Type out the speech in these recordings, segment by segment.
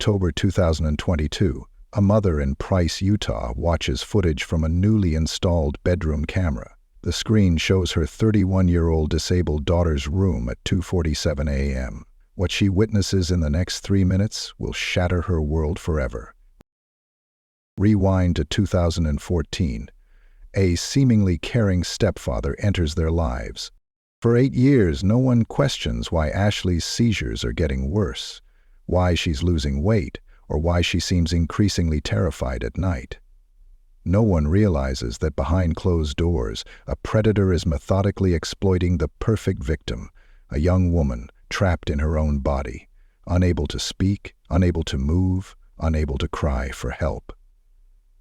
October 2022, a mother in Price, Utah, watches footage from a newly installed bedroom camera. The screen shows her 31-year-old disabled daughter's room at 2:47 a.m. What she witnesses in the next 3 minutes will shatter her world forever. Rewind to 2014. A seemingly caring stepfather enters their lives. For 8 years, no one questions why Ashley's seizures are getting worse, why she's losing weight, or why she seems increasingly terrified at night. No one realizes that behind closed doors, a predator is methodically exploiting the perfect victim, a young woman trapped in her own body, unable to speak, unable to move, unable to cry for help.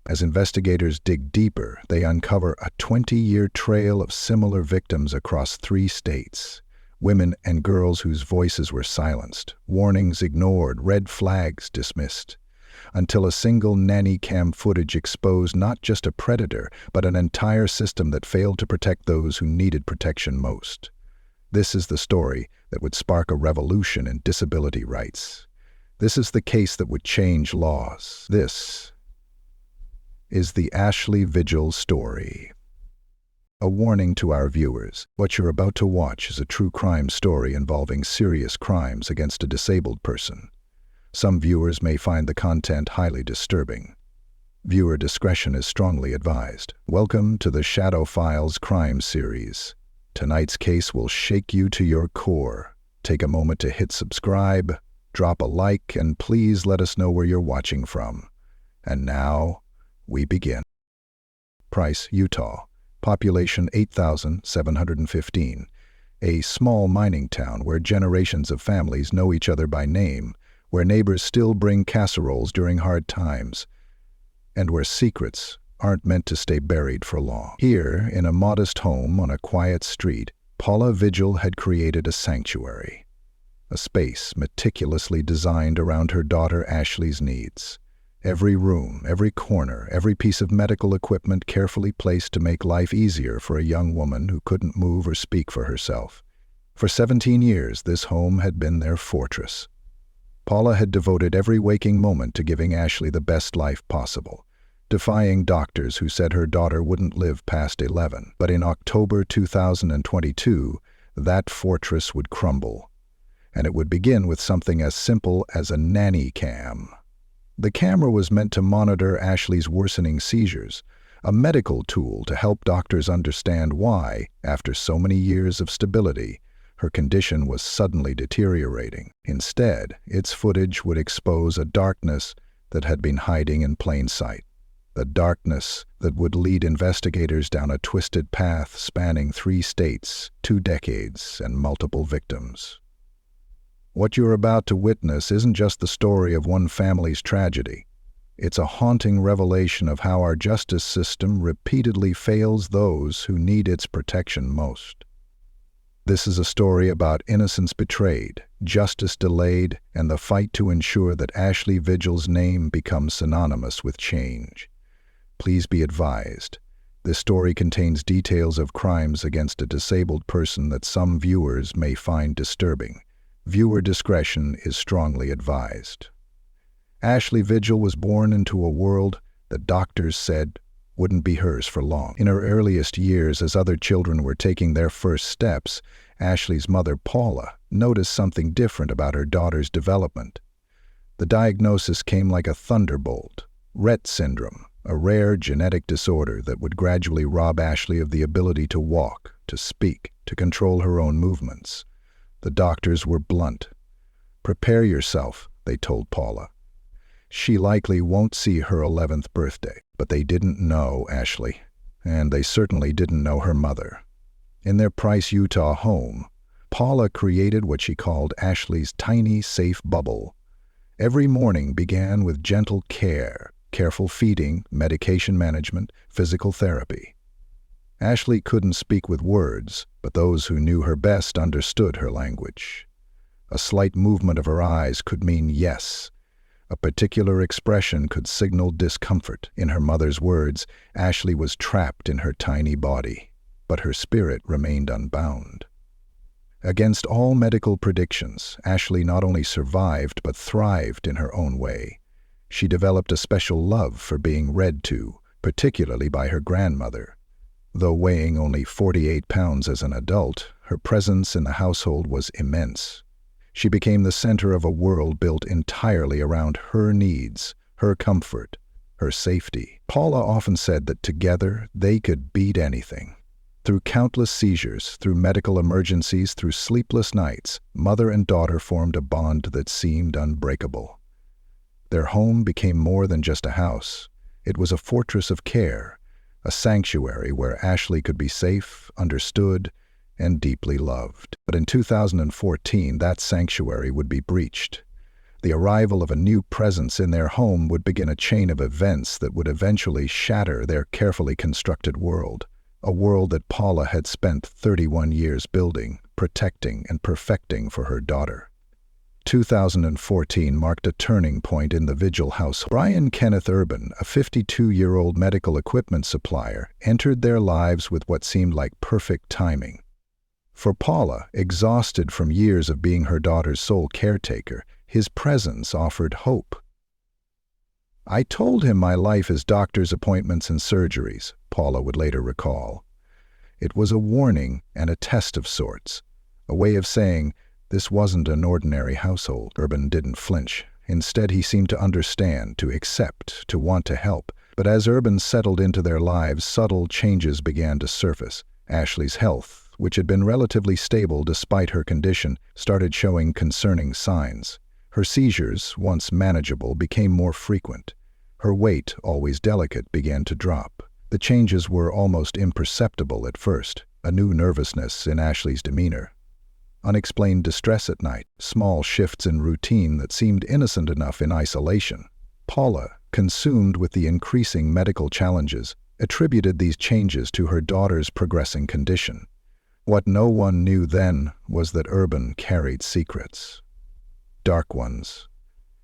As investigators dig deeper, they uncover a 20-year trail of similar victims across 3 states. Women and girls whose voices were silenced, warnings ignored, red flags dismissed, until a single nanny cam footage exposed not just a predator, but an entire system that failed to protect those who needed protection most. This is the story that would spark a revolution in disability rights. This is the case that would change laws. This is the Paula Vigil story. A warning to our viewers. What you're about to watch is a true crime story involving serious crimes against a disabled person. Some viewers may find the content highly disturbing. Viewer discretion is strongly advised. Welcome to the Shadow Files crime series. Tonight's case will shake you to your core. Take a moment to hit subscribe, drop a like, and please let us know where you're watching from. And now, we begin. Price, Utah. Population 8,715. A small mining town where generations of families know each other by name, where neighbors still bring casseroles during hard times, and where secrets aren't meant to stay buried for long. Here, in a modest home on a quiet street, Paula Vigil had created a sanctuary, a space meticulously designed around her daughter Ashley's needs. Every room, every corner, every piece of medical equipment carefully placed to make life easier for a young woman who couldn't move or speak for herself. For 17 years, this home had been their fortress. Paula had devoted every waking moment to giving Ashley the best life possible, defying doctors who said her daughter wouldn't live past 11. But in October 2022, that fortress would crumble, and it would begin with something as simple as a nanny cam. The camera was meant to monitor Ashley's worsening seizures, a medical tool to help doctors understand why, after so many years of stability, her condition was suddenly deteriorating. Instead, its footage would expose a darkness that had been hiding in plain sight. The darkness that would lead investigators down a twisted path spanning 3 states, 2 decades, and multiple victims. What you're about to witness isn't just the story of one family's tragedy. It's a haunting revelation of how our justice system repeatedly fails those who need its protection most. This is a story about innocence betrayed, justice delayed, and the fight to ensure that Paula Vigil's name becomes synonymous with change. Please be advised, this story contains details of crimes against a disabled person that some viewers may find disturbing. Viewer discretion is strongly advised. Paula Vigil was born into a world that doctors said wouldn't be hers for long. In her earliest years, as other children were taking their first steps, Ashley's mother, Paula, noticed something different about her daughter's development. The diagnosis came like a thunderbolt: Rett syndrome, a rare genetic disorder that would gradually rob Ashley of the ability to walk, to speak, to control her own movements. The doctors were blunt. "Prepare yourself," they told Paula. "She likely won't see her 11th birthday." But they didn't know Ashley, and they certainly didn't know her mother. In their Price, Utah home, Paula created what she called Ashley's tiny, safe bubble. Every morning began with gentle care, careful feeding, medication management, physical therapy. Ashley couldn't speak with words, but those who knew her best understood her language. A slight movement of her eyes could mean yes. A particular expression could signal discomfort. In her mother's words, Ashley was trapped in her tiny body, but her spirit remained unbound. Against all medical predictions, Ashley not only survived but thrived in her own way. She developed a special love for being read to, particularly by her grandmother. Though weighing only 48 pounds as an adult, her presence in the household was immense. She became the center of a world built entirely around her needs, her comfort, her safety. Paula often said that together they could beat anything. Through countless seizures, through medical emergencies, through sleepless nights, mother and daughter formed a bond that seemed unbreakable. Their home became more than just a house. It was a fortress of care, a sanctuary where Ashley could be safe, understood, and deeply loved. But in 2014, that sanctuary would be breached. The arrival of a new presence in their home would begin a chain of events that would eventually shatter their carefully constructed world. A world that Paula had spent 31 years building, protecting, and perfecting for her daughter. 2014 marked a turning point in the Vigil household. Brian Kenneth Urban, a 52-year-old medical equipment supplier, entered their lives with what seemed like perfect timing. For Paula, exhausted from years of being her daughter's sole caretaker, his presence offered hope. "I told him my life is doctor's appointments and surgeries," Paula would later recall. It was a warning and a test of sorts, a way of saying, this wasn't an ordinary household. Urban didn't flinch. Instead, he seemed to understand, to accept, to want to help. But as Urban settled into their lives, subtle changes began to surface. Ashley's health, which had been relatively stable despite her condition, started showing concerning signs. Her seizures, once manageable, became more frequent. Her weight, always delicate, began to drop. The changes were almost imperceptible at first. A new nervousness in Ashley's demeanor. Unexplained distress at night, small shifts in routine that seemed innocent enough in isolation. Paula, consumed with the increasing medical challenges, attributed these changes to her daughter's progressing condition. What no one knew then was that Urban carried secrets. Dark ones.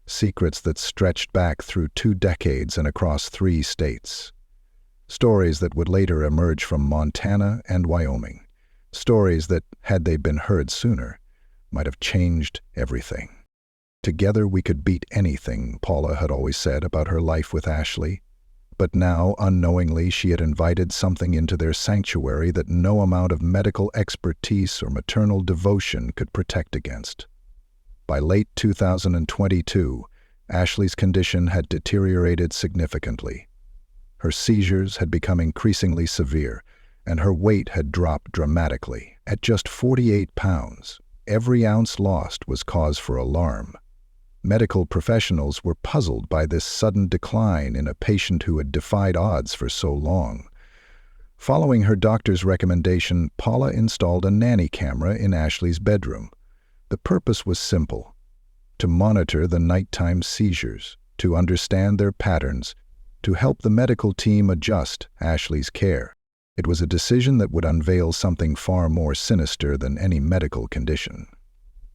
Secrets that stretched back through 2 decades and across 3 states. Stories that would later emerge from Montana and Wyoming. Stories that, had they been heard sooner, might have changed everything. Together we could beat anything, Paula had always said about her life with Ashley. But now, unknowingly, she had invited something into their sanctuary that no amount of medical expertise or maternal devotion could protect against. By late 2022, Ashley's condition had deteriorated significantly. Her seizures had become increasingly severe, and her weight had dropped dramatically. At just 48 pounds, every ounce lost was cause for alarm. Medical professionals were puzzled by this sudden decline in a patient who had defied odds for so long. Following her doctor's recommendation, Paula installed a nanny camera in Ashley's bedroom. The purpose was simple: to monitor the nighttime seizures, to understand their patterns, to help the medical team adjust Ashley's care. It was a decision that would unveil something far more sinister than any medical condition.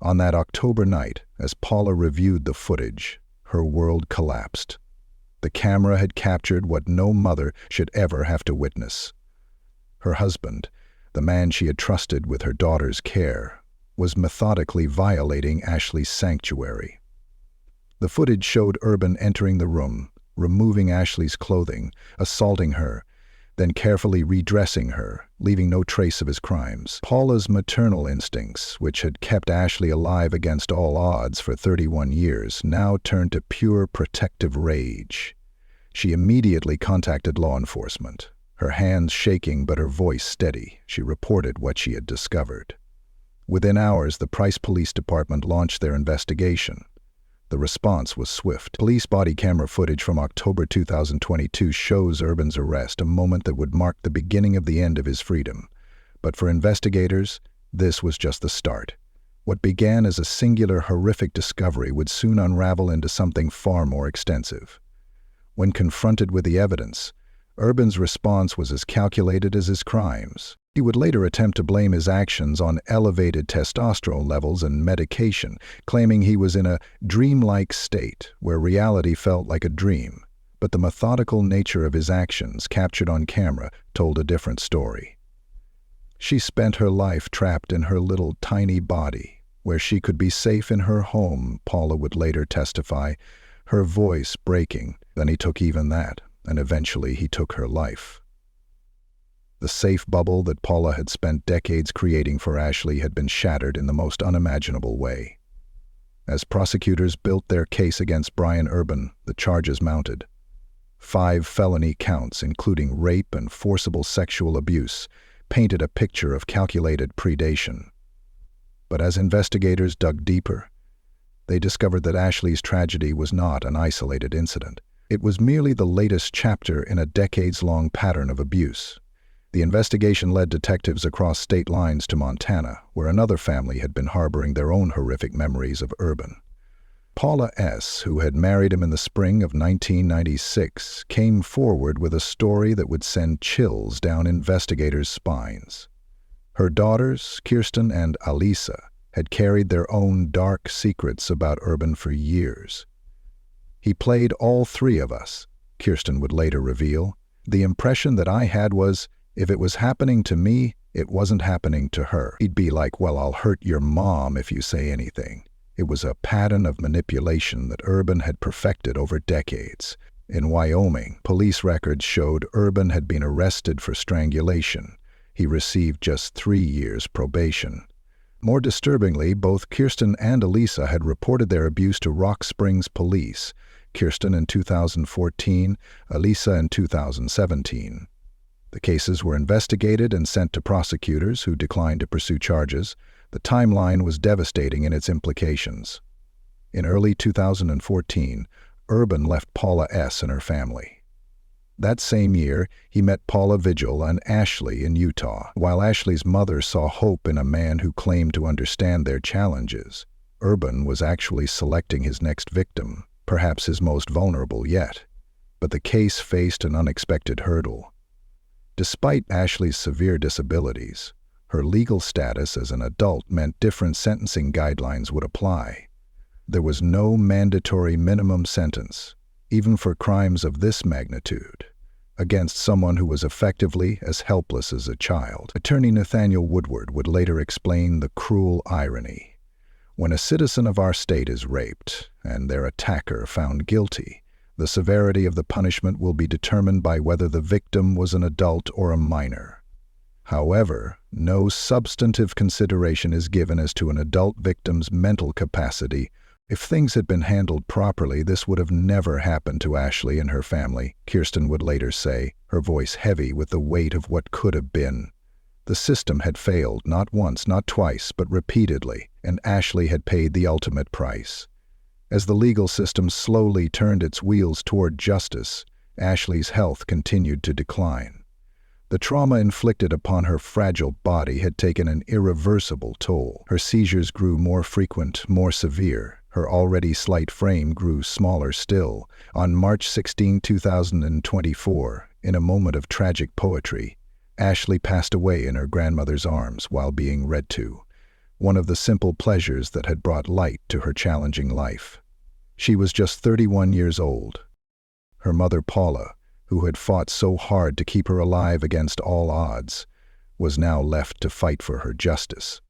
On that October night, as Paula reviewed the footage, her world collapsed. The camera had captured what no mother should ever have to witness. Her husband, the man she had trusted with her daughter's care, was methodically violating Ashley's sanctuary. The footage showed Urban entering the room, removing Ashley's clothing, assaulting her, then carefully redressing her, leaving no trace of his crimes. Paula's maternal instincts, which had kept Ashley alive against all odds for 31 years, now turned to pure protective rage. She immediately contacted law enforcement. Her hands shaking but her voice steady, she reported what she had discovered. Within hours, the Price Police Department launched their investigation. The response was swift. Police body camera footage from October 2022 shows Urban's arrest, a moment that would mark the beginning of the end of his freedom. But for investigators, this was just the start. What began as a singular, horrific discovery would soon unravel into something far more extensive. When confronted with the evidence, Urban's response was as calculated as his crimes. He would later attempt to blame his actions on elevated testosterone levels and medication, claiming he was in a dreamlike state where reality felt like a dream. But the methodical nature of his actions, captured on camera, told a different story. She spent her life trapped in her little tiny body, where she could be safe in her home, Paula would later testify, her voice breaking. Then he took even that, and eventually he took her life. The safe bubble that Paula had spent decades creating for Ashley had been shattered in the most unimaginable way. As prosecutors built their case against Brian Urban, the charges mounted. 5 felony counts, including rape and forcible sexual abuse, painted a picture of calculated predation. But as investigators dug deeper, they discovered that Ashley's tragedy was not an isolated incident. It was merely the latest chapter in a decades-long pattern of abuse. The investigation led detectives across state lines to Montana, where another family had been harboring their own horrific memories of Urban. Paula S., who had married him in the spring of 1996, came forward with a story that would send chills down investigators' spines. Her daughters, Kirsten and Alisa, had carried their own dark secrets about Urban for years. "He played all 3 of us," Kirsten would later reveal. "The impression that I had was, if it was happening to me, it wasn't happening to her. He'd be like, well, I'll hurt your mom if you say anything." It was a pattern of manipulation that Urban had perfected over decades. In Wyoming, police records showed Urban had been arrested for strangulation. He received just 3 years probation. More disturbingly, both Kirsten and Alisa had reported their abuse to Rock Springs police, Kirsten in 2014, Alisa in 2017. The cases were investigated and sent to prosecutors who declined to pursue charges. The timeline was devastating in its implications. In early 2014, Urban left Paula S. and her family. That same year, he met Paula Vigil and Ashley in Utah. While Ashley's mother saw hope in a man who claimed to understand their challenges, Urban was actually selecting his next victim, perhaps his most vulnerable yet. But the case faced an unexpected hurdle. Despite Ashley's severe disabilities, her legal status as an adult meant different sentencing guidelines would apply. There was no mandatory minimum sentence, even for crimes of this magnitude, against someone who was effectively as helpless as a child. Attorney Nathaniel Woodward would later explain the cruel irony. When a citizen of our state is raped, and their attacker found guilty, the severity of the punishment will be determined by whether the victim was an adult or a minor. However, no substantive consideration is given as to an adult victim's mental capacity. If things had been handled properly, this would have never happened to Ashley and her family, Kirsten would later say, her voice heavy with the weight of what could have been. The system had failed, not once, not twice, but repeatedly, and Ashley had paid the ultimate price. As the legal system slowly turned its wheels toward justice, Ashley's health continued to decline. The trauma inflicted upon her fragile body had taken an irreversible toll. Her seizures grew more frequent, more severe. Her already slight frame grew smaller still. On March 16, 2024, in a moment of tragic poetry, Ashley passed away in her grandmother's arms while being read to, one of the simple pleasures that had brought light to her challenging life. She was just 31 years old. Her mother, Paula, who had fought so hard to keep her alive against all odds, was now left to fight for her justice.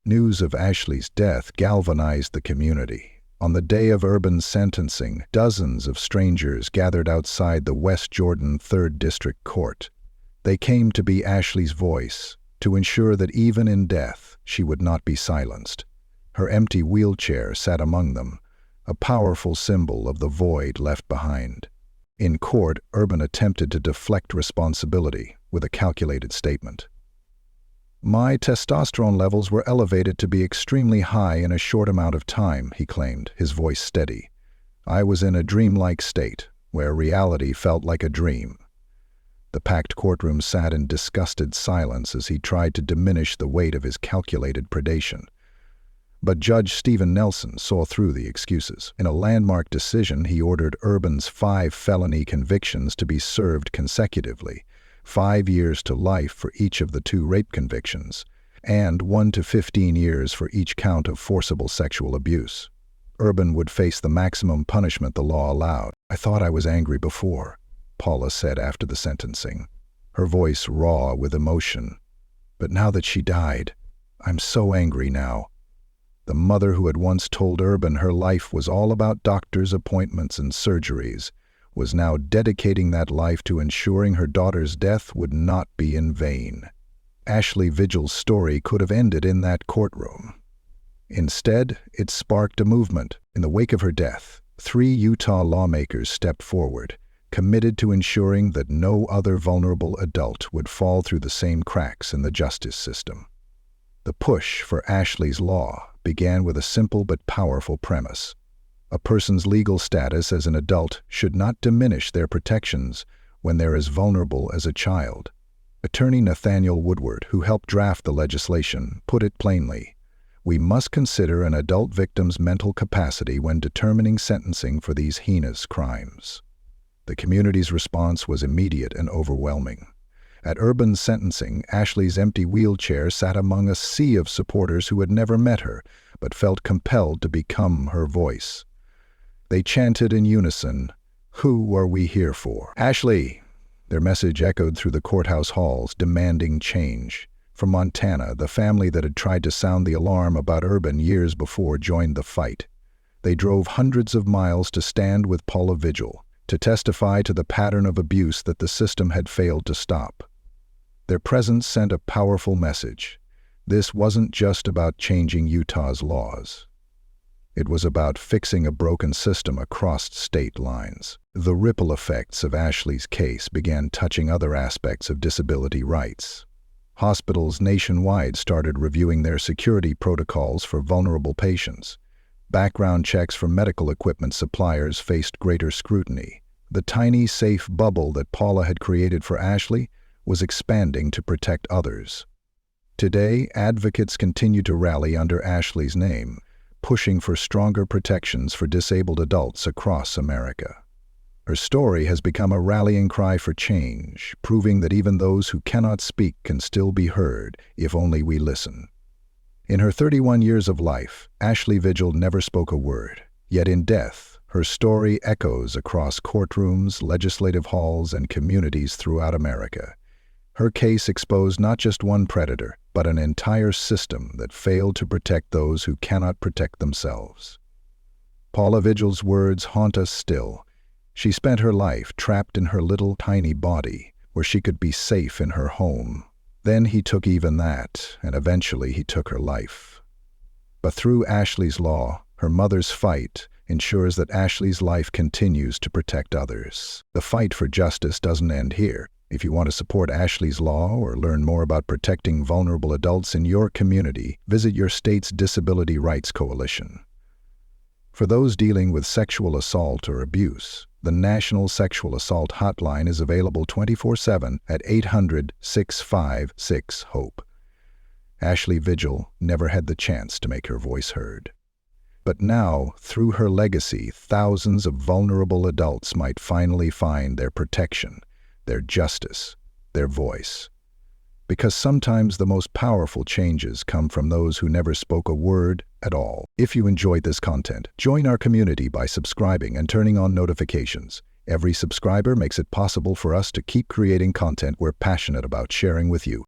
News of Ashley's death galvanized the community. On the day of Urban's sentencing, dozens of strangers gathered outside the West Jordan 3rd District Court. They came to be Ashley's voice, to ensure that even in death, she would not be silenced. Her empty wheelchair sat among them, a powerful symbol of the void left behind. In court, Urban attempted to deflect responsibility with a calculated statement. "My testosterone levels were elevated to be extremely high in a short amount of time," he claimed, his voice steady. "I was in a dreamlike state, where reality felt like a dream." The packed courtroom sat in disgusted silence as he tried to diminish the weight of his calculated predation. But Judge Stephen Nelson saw through the excuses. In a landmark decision, he ordered Urban's 5 felony convictions to be served consecutively, 5 years to life for each of the 2 rape convictions, and 1 to 15 years for each count of forcible sexual abuse. Urban would face the maximum punishment the law allowed. "I thought I was angry before," Paula said after the sentencing, her voice raw with emotion. But now that she died, I'm so angry now. The mother who had once told Urban her life was all about doctors' appointments and surgeries was now dedicating that life to ensuring her daughter's death would not be in vain. Ashley Vigil's story could have ended in that courtroom. Instead, it sparked a movement. In the wake of her death, 3 Utah lawmakers stepped forward, committed to ensuring that no other vulnerable adult would fall through the same cracks in the justice system. The push for Ashley's Law began with a simple but powerful premise. A person's legal status as an adult should not diminish their protections when they're as vulnerable as a child. Attorney Nathaniel Woodward, who helped draft the legislation, put it plainly: we must consider an adult victim's mental capacity when determining sentencing for these heinous crimes. The community's response was immediate and overwhelming. At Urban's sentencing, Ashley's empty wheelchair sat among a sea of supporters who had never met her, but felt compelled to become her voice. They chanted in unison, "Who are we here for? Ashley!" Their message echoed through the courthouse halls, demanding change. From Montana, the family that had tried to sound the alarm about Urban years before joined the fight. They drove hundreds of miles to stand with Paula Vigil, to testify to the pattern of abuse that the system had failed to stop. Their presence sent a powerful message. This wasn't just about changing Utah's laws. It was about fixing a broken system across state lines. The ripple effects of Ashley's case began touching other aspects of disability rights. Hospitals nationwide started reviewing their security protocols for vulnerable patients. Background checks for medical equipment suppliers faced greater scrutiny. The tiny, safe bubble that Paula had created for Ashley was expanding to protect others. Today, advocates continue to rally under Ashley's name, pushing for stronger protections for disabled adults across America. Her story has become a rallying cry for change, proving that even those who cannot speak can still be heard if only we listen. In her 31 years of life, Ashley Vigil never spoke a word. Yet in death, her story echoes across courtrooms, legislative halls, and communities throughout America. Her case exposed not just one predator, but an entire system that failed to protect those who cannot protect themselves. Paula Vigil's words haunt us still. She spent her life trapped in her little tiny body, where she could be safe in her home. Then he took even that, and eventually he took her life. But through Ashley's Law, her mother's fight ensures that Ashley's life continues to protect others. The fight for justice doesn't end here. If you want to support Ashley's Law or learn more about protecting vulnerable adults in your community, visit your state's Disability Rights Coalition. For those dealing with sexual assault or abuse, the National Sexual Assault Hotline is available 24/7 at 800-656-HOPE. Ashley Vigil never had the chance to make her voice heard. But now, through her legacy, thousands of vulnerable adults might finally find their protection, their justice, their voice. Because sometimes the most powerful changes come from those who never spoke a word at all. If you enjoyed this content, join our community by subscribing and turning on notifications. Every subscriber makes it possible for us to keep creating content we're passionate about sharing with you.